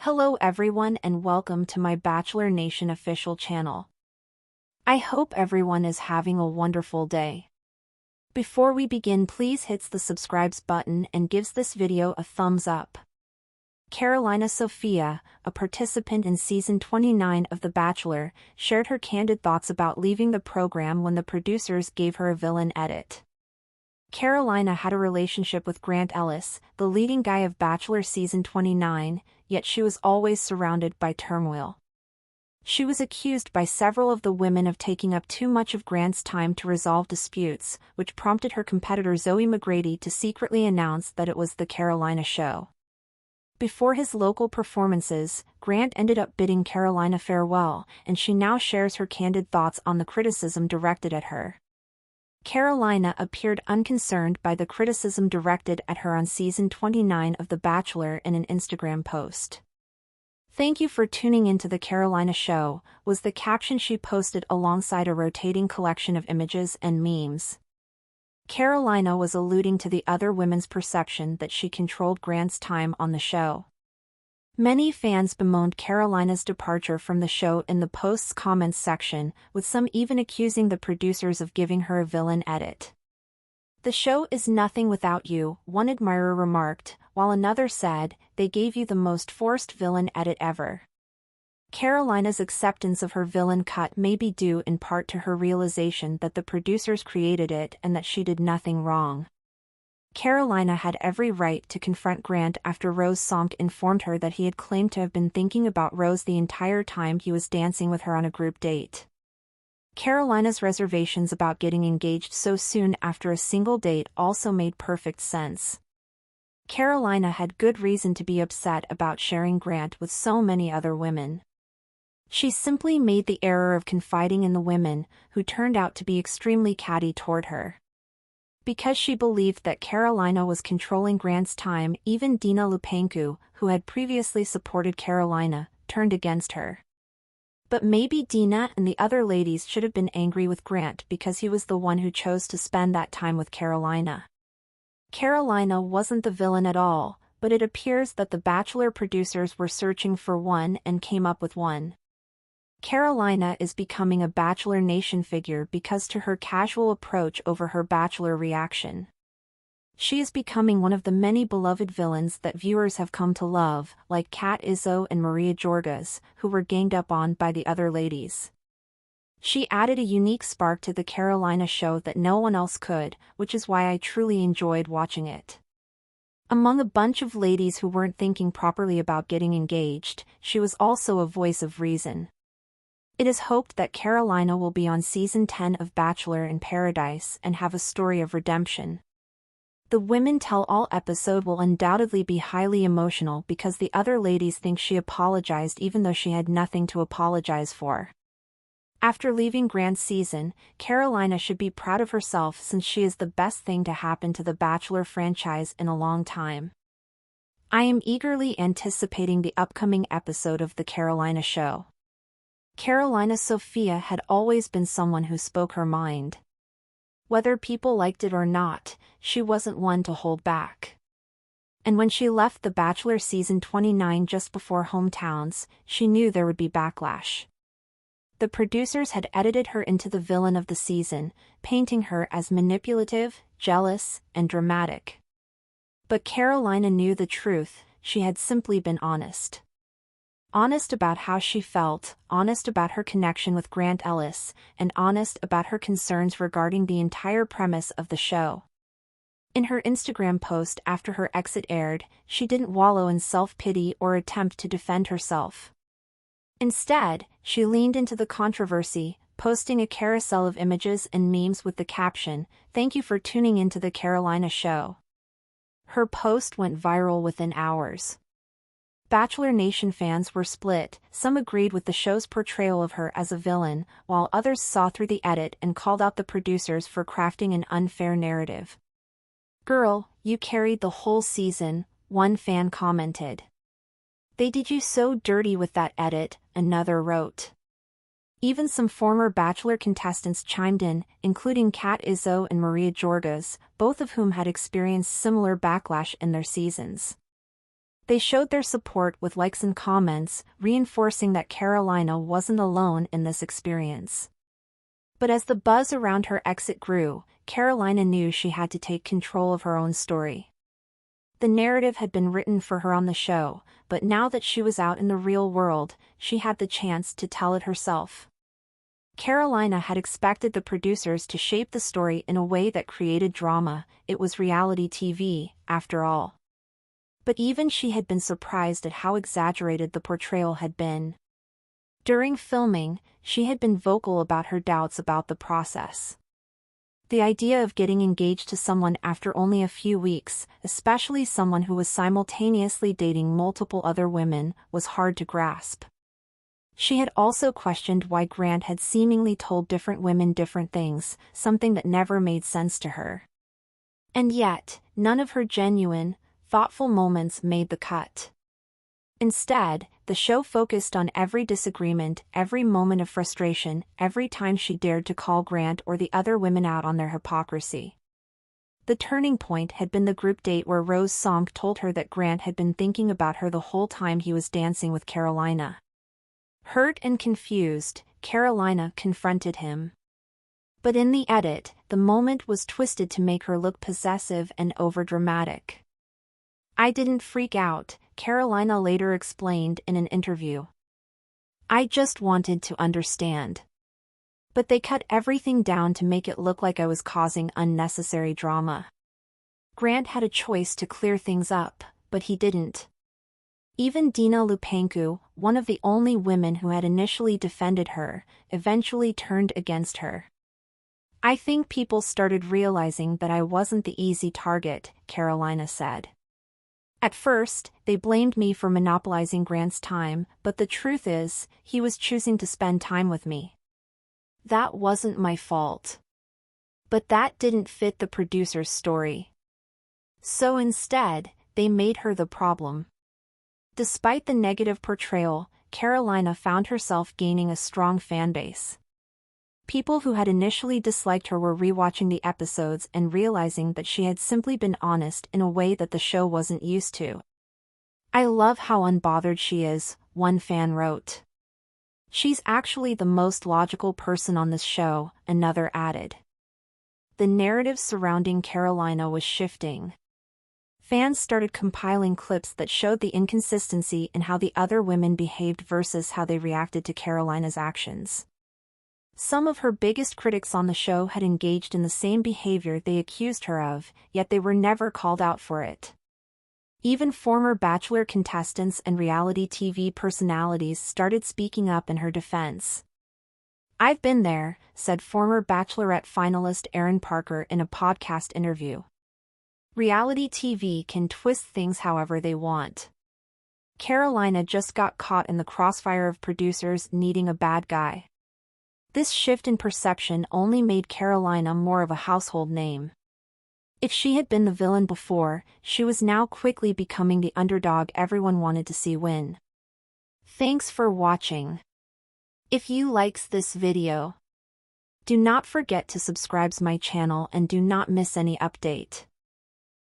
Hello everyone and welcome to my Bachelor Nation official channel. I hope everyone is having a wonderful day. Before we begin, please hit the subscribe button and gives this video a thumbs up. Carolina Sofia, a participant in season 29 of The Bachelor, shared her candid thoughts about leaving the program when the producers gave her a villain edit. Carolina had a relationship with Grant Ellis, the leading guy of Bachelor season 29, yet she was always surrounded by turmoil. She was accused by several of the women of taking up too much of Grant's time to resolve disputes, which prompted her competitor Zoe McGrady to secretly announce that it was the Carolina show. Before his local performances, Grant ended up bidding Carolina farewell, and she now shares her candid thoughts on the criticism directed at her. Carolina appeared unconcerned by the criticism directed at her on season 29 of The Bachelor in an Instagram post. "Thank you for tuning into the Carolina show," was the caption she posted alongside a rotating collection of images and memes. Carolina was alluding to the other women's perception that she controlled Grant's time on the show. Many fans bemoaned Carolina's departure from the show in the post's comments section, with some even accusing the producers of giving her a villain edit. "The show is nothing without you," one admirer remarked, while another said, "They gave you the most forced villain edit ever." Carolina's acceptance of her villain cut may be due in part to her realization that the producers created it and that she did nothing wrong. Carolina had every right to confront Grant after Rose Sonk informed her that he had claimed to have been thinking about Rose the entire time he was dancing with her on a group date. Carolina's reservations about getting engaged so soon after a single date also made perfect sense. Carolina had good reason to be upset about sharing Grant with so many other women. She simply made the error of confiding in the women, who turned out to be extremely catty toward her. Because she believed that Carolina was controlling Grant's time, even Dina Lupencu, who had previously supported Carolina, turned against her. But maybe Dina and the other ladies should have been angry with Grant because he was the one who chose to spend that time with Carolina. Carolina wasn't the villain at all, but it appears that the Bachelor producers were searching for one and came up with one. Carolina is becoming a Bachelor Nation figure because to her casual approach over her Bachelor reaction. She is becoming one of the many beloved villains that viewers have come to love, like Kat Izzo and Maria Jorgas, who were ganged up on by the other ladies. She added a unique spark to the Carolina show that no one else could, which is why I truly enjoyed watching it. Among a bunch of ladies who weren't thinking properly about getting engaged, she was also a voice of reason. It is hoped that Carolina will be on season 10 of Bachelor in Paradise and have a story of redemption. The Women Tell All episode will undoubtedly be highly emotional because the other ladies think she apologized even though she had nothing to apologize for. After leaving Grant's season, Carolina should be proud of herself since she is the best thing to happen to the Bachelor franchise in a long time. I am eagerly anticipating the upcoming episode of The Carolina Show. Carolina Sofia had always been someone who spoke her mind. Whether people liked it or not, she wasn't one to hold back. And when she left The Bachelor season 29 just before hometowns, she knew there would be backlash. The producers had edited her into the villain of the season, painting her as manipulative, jealous, and dramatic. But Carolina knew the truth, she had simply been honest. Honest about how she felt, honest about her connection with Grant Ellis, and honest about her concerns regarding the entire premise of the show. In her Instagram post after her exit aired, she didn't wallow in self-pity or attempt to defend herself. Instead, she leaned into the controversy, posting a carousel of images and memes with the caption, "Thank you for tuning into the Carolina show." Her post went viral within hours. Bachelor Nation fans were split, some agreed with the show's portrayal of her as a villain, while others saw through the edit and called out the producers for crafting an unfair narrative. "Girl, you carried the whole season," one fan commented. "They did you so dirty with that edit," another wrote. Even some former Bachelor contestants chimed in, including Kat Izzo and Maria Jorgas, both of whom had experienced similar backlash in their seasons. They showed their support with likes and comments, reinforcing that Carolina wasn't alone in this experience. But as the buzz around her exit grew, Carolina knew she had to take control of her own story. The narrative had been written for her on the show, but now that she was out in the real world, she had the chance to tell it herself. Carolina had expected the producers to shape the story in a way that created drama. It was reality TV, after all. But even she had been surprised at how exaggerated the portrayal had been. During filming, she had been vocal about her doubts about the process. The idea of getting engaged to someone after only a few weeks, especially someone who was simultaneously dating multiple other women, was hard to grasp. She had also questioned why Grant had seemingly told different women different things, something that never made sense to her. And yet, none of her genuine, thoughtful moments made the cut. Instead, the show focused on every disagreement, every moment of frustration, every time she dared to call Grant or the other women out on their hypocrisy. The turning point had been the group date where Rose Sonk told her that Grant had been thinking about her the whole time he was dancing with Carolina. Hurt and confused, Carolina confronted him. But in the edit, the moment was twisted to make her look possessive and overdramatic. "I didn't freak out," Carolina later explained in an interview. "I just wanted to understand." But they cut everything down to make it look like I was causing unnecessary drama. Grant had a choice to clear things up, but he didn't. Even Dina Lupencu, one of the only women who had initially defended her, eventually turned against her. "I think people started realizing that I wasn't the easy target," Carolina said. "At first, they blamed me for monopolizing Grant's time, but the truth is, he was choosing to spend time with me. That wasn't my fault." But that didn't fit the producer's story. So instead, they made her the problem. Despite the negative portrayal, Carolina found herself gaining a strong fanbase. People who had initially disliked her were rewatching the episodes and realizing that she had simply been honest in a way that the show wasn't used to. "I love how unbothered she is," one fan wrote. "She's actually the most logical person on this show," another added. The narrative surrounding Carolina was shifting. Fans started compiling clips that showed the inconsistency in how the other women behaved versus how they reacted to Carolina's actions. Some of her biggest critics on the show had engaged in the same behavior they accused her of, yet they were never called out for it. Even former Bachelor contestants and reality TV personalities started speaking up in her defense. "I've been there," said former Bachelorette finalist Erin Parker in a podcast interview. "Reality TV can twist things however they want. Carolina just got caught in the crossfire of producers needing a bad guy." This shift in perception only made Carolina more of a household name. If she had been the villain before, she was now quickly becoming the underdog everyone wanted to see win. Thanks for watching. If you likes this video, do not forget to subscribe to my channel and do not miss any update.